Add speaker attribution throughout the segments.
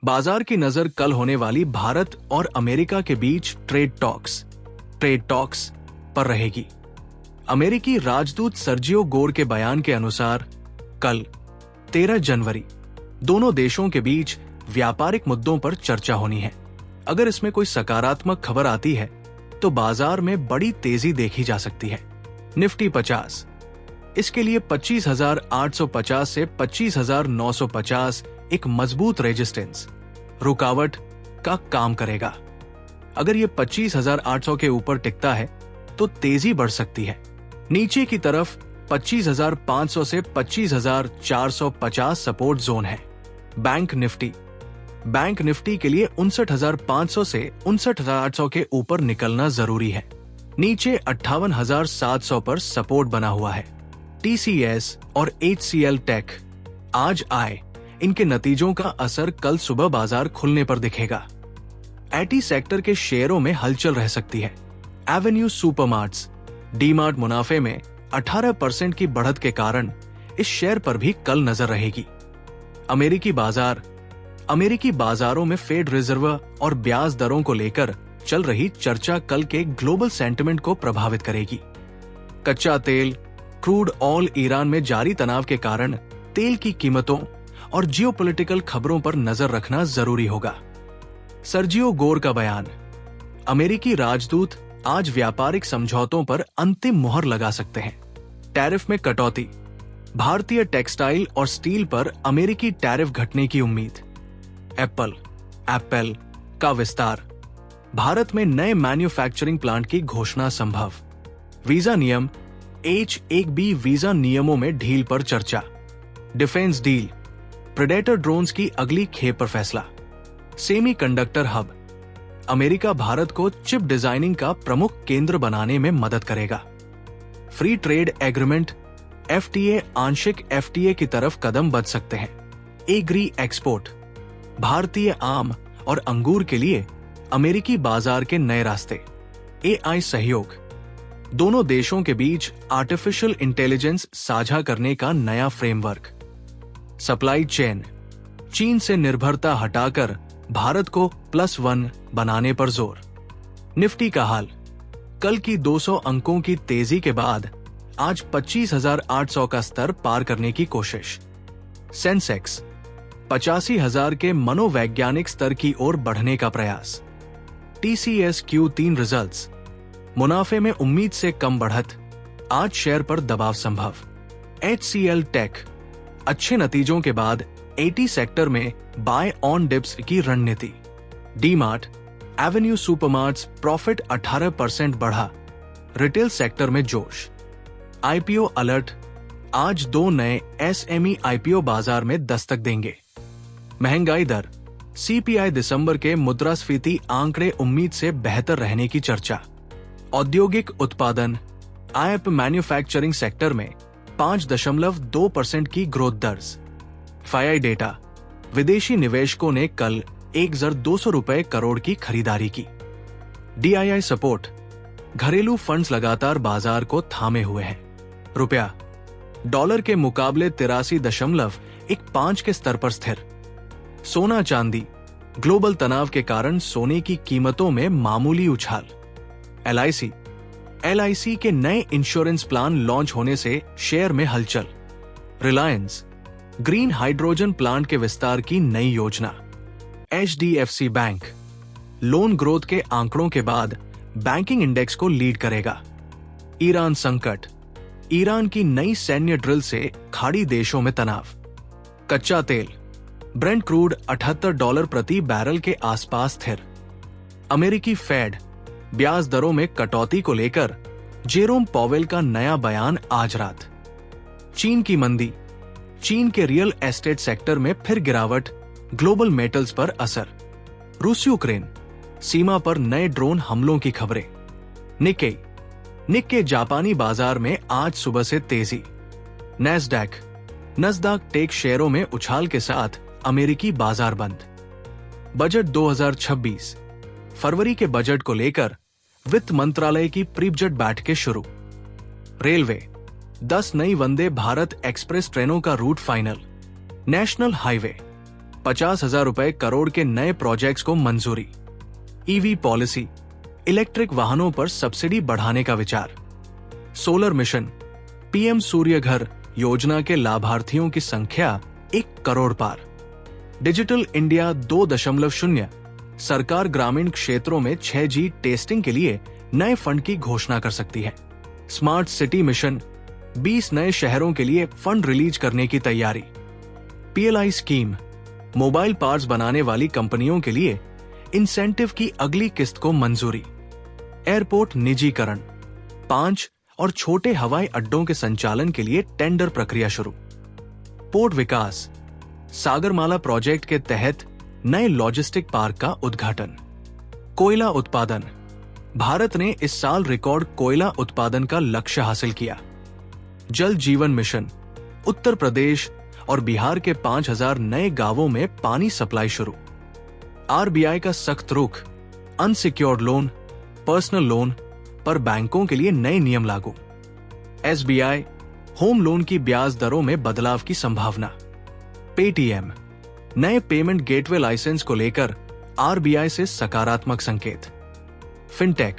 Speaker 1: बाजार की नजर कल होने वाली भारत और अमेरिका के बीच ट्रेड टॉक्स पर रहेगी। अमेरिकी राजदूत सर्जियो गोर के बयान के अनुसार कल 13 जनवरी दोनों देशों के बीच व्यापारिक मुद्दों पर चर्चा होनी है। अगर इसमें कोई सकारात्मक खबर आती है तो बाजार में बड़ी तेजी देखी जा सकती है। निफ्टी 50 इसके लिए 25,850 से 25,950 एक मजबूत रेजिस्टेंस रुकावट का काम करेगा। अगर ये 25,800 के ऊपर टिकता है तो तेजी बढ़ सकती है। नीचे की तरफ 25,500 से 25,450 सपोर्ट जोन है। बैंक निफ्टी के लिए 59,500 से 59,800 के ऊपर निकलना जरूरी है। नीचे 58,700 पर सपोर्ट बना हुआ है। TCS और HCL टेक आज आए, इनके नतीजों का असर कल सुबह बाजार खुलने पर दिखेगा। IT सेक्टर के शेयरों में हलचल रह सकती है। एवेन्यू सुपरमार्ट्स, डीमार्ट मुनाफे में 18% की बढ़त के कारण इस शेयर पर भी कल नजर रहेगी। अमेरिकी बाजारों में फेड रिजर्व और ब्याज दरों को लेकर चल रही चर्चा कल के ग्लोबल सेंटिमेंट को प्रभावित करेगी। कच्चा तेल क्रूड ऑयल ईरान में जारी तनाव के कारण तेल की कीमतों और जियोपॉलिटिकल खबरों पर नजर रखना जरूरी होगा। सर्जियो गोर का बयान, अमेरिकी राजदूत आज व्यापारिक समझौतों पर अंतिम मुहर लगा सकते हैं। टैरिफ में कटौती, भारतीय टेक्सटाइल और स्टील पर अमेरिकी टैरिफ घटने की उम्मीद। एप्पल का विस्तार, भारत में नए मैन्युफैक्चरिंग प्लांट की घोषणा संभव। वीजा नियम, H-1B वीजा नियमों में ढील पर चर्चा। डिफेंस डील, प्रेडेटर ड्रोन्स की अगली खेप पर फैसला। सेमीकंडक्टर हब, अमेरिका भारत को चिप डिजाइनिंग का प्रमुख केंद्र बनाने में मदद करेगा। फ्री ट्रेड एग्रीमेंट FTA आंशिक FTA की तरफ कदम बढ़ सकते हैं। एग्री एक्सपोर्ट, भारतीय आम और अंगूर के लिए अमेरिकी बाजार के नए रास्ते। AI सहयोग, दोनों देशों के बीच आर्टिफिशियल इंटेलिजेंस साझा करने का नया फ्रेमवर्क। सप्लाई चेन, चीन से निर्भरता हटाकर भारत को +1 बनाने पर जोर। निफ्टी का हाल, कल की 200 अंकों की तेजी के बाद आज 25,800 का स्तर पार करने की कोशिश। सेंसेक्स 85,000 के मनोवैज्ञानिक स्तर की ओर बढ़ने का प्रयास। TCS Q3 रिजल्ट्स, मुनाफे में उम्मीद से कम बढ़त, आज शेयर पर दबाव संभव। HCL टेक, अच्छे नतीजों के बाद AT सेक्टर में बाय ऑन डिप्स की रणनीति। डीमार्ट, एवेन्यू सुपरमार्ट्स प्रॉफिट 18% बढ़ा, रिटेल सेक्टर में जोश। IPO अलर्ट, आज 2 नए SME IPO बाजार में दस्तक देंगे। महंगाई दर, CPI दिसंबर के मुद्रास्फीति आंकड़े उम्मीद से बेहतर रहने की चर्चा। औद्योगिक उत्पादन, IIP मैन्युफैक्चरिंग सेक्टर में 5.2% की ग्रोथ दर्ज। FII डेटा, विदेशी निवेशकों ने कल 1,200 रुपए करोड़ की खरीदारी की। DII सपोर्ट, घरेलू फंड्स लगातार बाजार को थामे हुए हैं। रुपया डॉलर के मुकाबले 83.15 के स्तर पर स्थिर। सोना चांदी, ग्लोबल तनाव के कारण सोने की कीमतों में मामूली उछाल। LIC के नए इंश्योरेंस प्लान लॉन्च होने से शेयर में हलचल। रिलायंस, ग्रीन हाइड्रोजन प्लांट के विस्तार की नई योजना। HDFC बैंक, लोन ग्रोथ के आंकड़ों के बाद बैंकिंग इंडेक्स को लीड करेगा। ईरान संकट, ईरान की नई सैन्य ड्रिल से खाड़ी देशों में तनाव। कच्चा तेल, ब्रेंट क्रूड $78 प्रति बैरल के आसपास स्थिर। अमेरिकी फेड, ब्याज दरों में कटौती को लेकर जेरोम पॉवेल का नया बयान आज रात। चीन की मंदी, चीन के रियल एस्टेट सेक्टर में फिर गिरावट, ग्लोबल मेटल्स पर असर। रूस यूक्रेन, सीमा पर नए ड्रोन हमलों की खबरें। निक्के जापानी बाजार में आज सुबह से तेजी। नस्डैक टेक शेयरों में उछाल के साथ अमेरिकी बाजार बंद। बजट 2026, फरवरी के बजट को लेकर वित्त मंत्रालय की प्री बजट बैठकें शुरू। रेलवे, 10 नई वंदे भारत एक्सप्रेस ट्रेनों का route final. National highway, 50,000 crore के नए प्रोजेक्ट्स को मंजूरी। ईवी पॉलिसी, इलेक्ट्रिक वाहनों पर सब्सिडी बढ़ाने का विचार। सोलर मिशन, पीएम सूर्य घर योजना के लाभार्थियों की संख्या 1 करोड़ पार। डिजिटल इंडिया 2.0, सरकार ग्रामीण क्षेत्रों में 6G टेस्टिंग के लिए नए फंड की घोषणा कर सकती है। स्मार्ट सिटी मिशन, 20 नए शहरों के लिए फंड रिलीज करने की तैयारी। PLI स्कीम, मोबाइल पार्ट्स बनाने वाली कंपनियों के लिए इंसेंटिव की अगली किस्त को मंजूरी। एयरपोर्ट निजीकरण, 5 और छोटे हवाई अड्डों के संचालन के लिए टेंडर प्रक्रिया शुरू। पोर्ट विकास, सागरमाला प्रोजेक्ट के तहत नए लॉजिस्टिक पार्क का उद्घाटन। कोयला उत्पादन, भारत ने इस साल रिकॉर्ड कोयला उत्पादन का लक्ष्य हासिल किया। जल जीवन मिशन, उत्तर प्रदेश और बिहार के 5,000 नए गांवों में पानी सप्लाई शुरू। RBI का सख्त रुख, अनसिक्योर्ड लोन, पर्सनल लोन पर बैंकों के लिए नए नियम लागू। SBI, होम लोन की ब्याज दरों में बदलाव की संभावना। पेटीएम, नए पेमेंट गेटवे लाइसेंस को लेकर RBI से सकारात्मक संकेत। फिनटेक,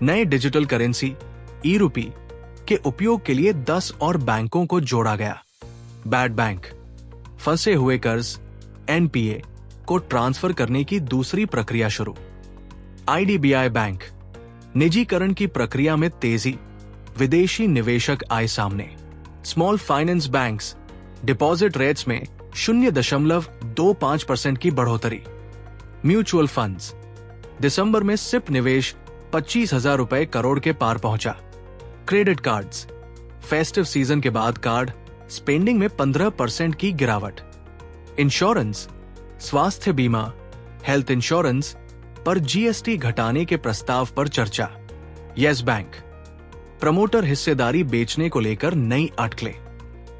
Speaker 1: नए डिजिटल करेंसी ई-रूपी के उपयोग के लिए 10 और बैंकों को जोड़ा गया। बैड बैंक, फंसे हुए कर्ज NPA को ट्रांसफर करने की दूसरी प्रक्रिया शुरू। IDBI बैंक, निजीकरण की प्रक्रिया में तेजी, विदेशी निवेशक आए सामने। Small finance banks, deposit rates में 0.25% की बढ़ोतरी। म्यूचुअल फंड्स, दिसंबर में सिप निवेश 25,000 करोड़ के पार पहुंचा। क्रेडिट कार्ड्स, फेस्टिव सीजन के बाद कार्ड स्पेंडिंग में 15% की गिरावट। इंश्योरेंस, स्वास्थ्य बीमा, हेल्थ इंश्योरेंस पर GST घटाने के प्रस्ताव पर चर्चा। येस बैंक, प्रमोटर हिस्सेदारी बेचने को लेकर नई अटकलें।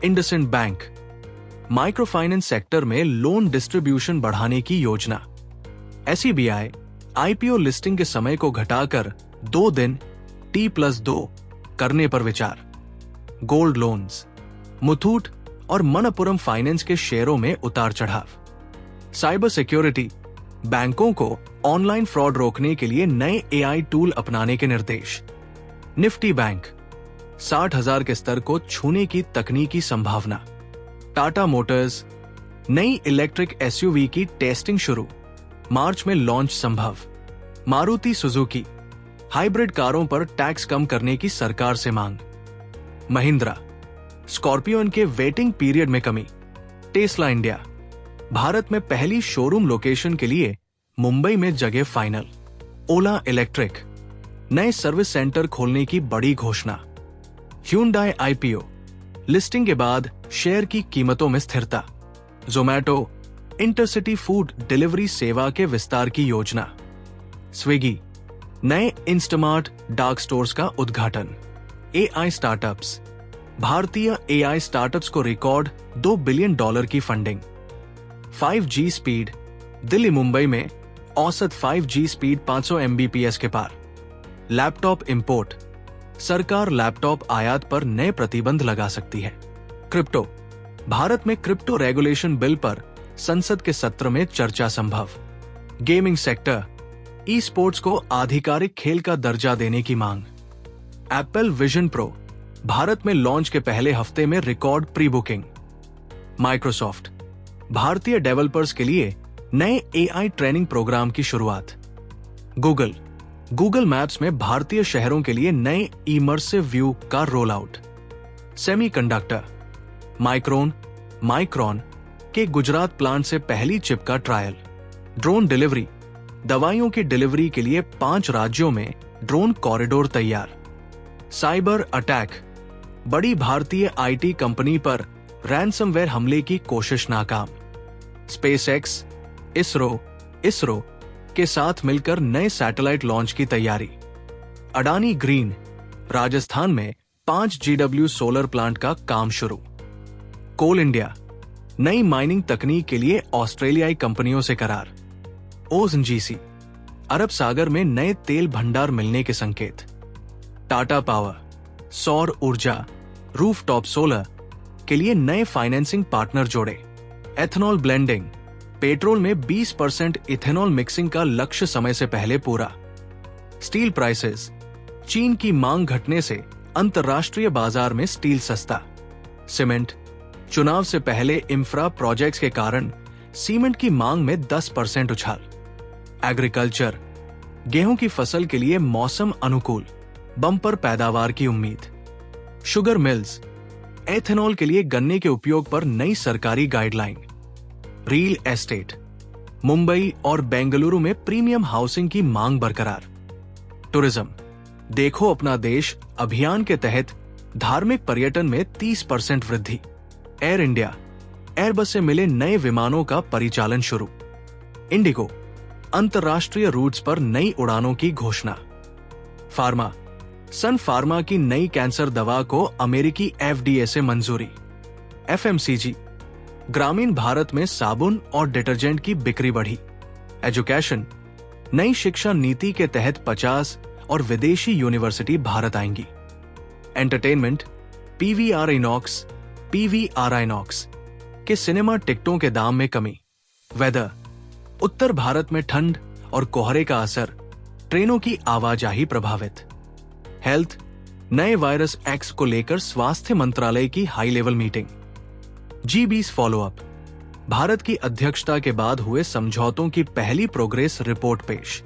Speaker 1: IndusInd bank, micro finance sector में लोन डिस्ट्रीब्यूशन बढ़ाने की योजना। SEBI, IPO लिस्टिंग के समय को घटाकर 2 दिन T+2 करने पर विचार। गोल्ड लोन्स, मुथूट और मनप्पुरम फाइनेंस के शेयरों में उतार चढ़ाव। साइबर सिक्योरिटी, बैंकों को ऑनलाइन फ्रॉड रोकने के लिए नए AI टूल अपनाने के निर्देश। निफ्टी बैंक, 60,000 के स्तर को छूने की तकनीकी संभावना। टाटा मोटर्स, नई इलेक्ट्रिक SUV की टेस्टिंग शुरू, मार्च में लॉन्च संभव। मारुति सुजुकी, हाइब्रिड कारों पर टैक्स कम करने की सरकार से मांग। महिंद्रा, स्कॉर्पियन के वेटिंग पीरियड में कमी। टेस्ला इंडिया, भारत में पहली शोरूम लोकेशन के लिए मुंबई में जगह फाइनल। ओला इलेक्ट्रिक, नए सर्विस सेंटर खोलने की बड़ी घोषणा। ह्यूंडई IPO, लिस्टिंग के बाद शेयर की कीमतों में स्थिरता। जोमैटो, इंटरसिटी फूड डिलीवरी सेवा के विस्तार की योजना। स्विगी, नए इंस्टामार्ट डार्क स्टोर्स का उद्घाटन। AI स्टार्टअप्स, भारतीय AI स्टार्टअप्स को रिकॉर्ड $2 बिलियन की funding. 5G speed, Delhi Mumbai में औसत 5G स्पीड 500 Mbps के पार। लैपटॉप इंपोर्ट, सरकार लैपटॉप आयात पर नए प्रतिबंध लगा सकती है। क्रिप्टो, भारत में क्रिप्टो रेगुलेशन बिल पर संसद के सत्र में चर्चा संभव। गेमिंग सेक्टर, ई स्पोर्ट्स को आधिकारिक खेल का दर्जा देने की मांग। एप्पल विजन प्रो, भारत में लॉन्च के पहले हफ्ते में रिकॉर्ड प्री बुकिंग। माइक्रोसॉफ्ट, भारतीय डेवलपर्स के लिए नए AI ट्रेनिंग प्रोग्राम की शुरुआत। गूगल मैप्स में भारतीय शहरों के लिए नए इमर्सिव व्यू का रोल आउट। सेमीकंडक्टर, माइक्रॉन के गुजरात प्लांट से पहली चिप का ट्रायल। ड्रोन डिलीवरी, दवाइयों की डिलीवरी के लिए 5 राज्यों में ड्रोन कॉरिडोर तैयार। साइबर अटैक, बड़ी भारतीय IT कंपनी पर रैंसमवेयर हमले की कोशिश नाकाम। स्पेसएक्स, इसरो के साथ मिलकर नए सैटेलाइट लॉन्च की तैयारी। अडानी ग्रीन, राजस्थान में 5 GW सोलर प्लांट का काम शुरू। कोल इंडिया, नई माइनिंग तकनीक के लिए ऑस्ट्रेलियाई कंपनियों से करार। ONGC, अरब सागर में नए तेल भंडार मिलने के संकेत। टाटा पावर, सौर ऊर्जा, रूफटॉप सोलर के लिए नए फाइनेंसिंग पार्टनर जोड़े। एथनॉल ब्लेंडिंग, पेट्रोल में 20% इथेनॉल मिक्सिंग का लक्ष्य समय से पहले पूरा। स्टील प्राइसेस, चीन की मांग घटने से अंतर्राष्ट्रीय बाजार में स्टील सस्ता। सीमेंट, चुनाव से पहले इंफ्रा प्रोजेक्ट्स के कारण सीमेंट की मांग में 10% उछाल। एग्रीकल्चर, गेहूं की फसल के लिए मौसम अनुकूल, बम्पर पैदावार की उम्मीद। शुगर मिल्स, एथेनॉल के लिए गन्ने के उपयोग पर नई सरकारी गाइडलाइन। रियल एस्टेट, मुंबई और बेंगलुरु में प्रीमियम हाउसिंग की मांग बरकरार। टूरिज्म, देखो अपना देश अभियान के तहत धार्मिक पर्यटन में 30% वृद्धि। एयर इंडिया, एयरबस से मिले नए विमानों का परिचालन शुरू। इंडिगो, अंतर्राष्ट्रीय रूट्स पर नई उड़ानों की घोषणा। फार्मा, सन फार्मा की नई कैंसर दवा को अमेरिकी FDA से मंजूरी। FMCG, ग्रामीण भारत में साबुन और डिटर्जेंट की बिक्री बढ़ी। एजुकेशन, नई शिक्षा नीति के तहत 50 और विदेशी यूनिवर्सिटी भारत आएंगी। एंटरटेनमेंट, PVR INOX के सिनेमा टिकटों के दाम में कमी। वेदर, उत्तर भारत में ठंड और कोहरे का असर, ट्रेनों की आवाजाही प्रभावित। हेल्थ, नए वायरस एक्स को लेकर स्वास्थ्य मंत्रालय की high level meeting. G20 follow up, Bharat की अध्यक्षता के बाद हुए समझौतों की पहली प्रोग्रेस रिपोर्ट पेश।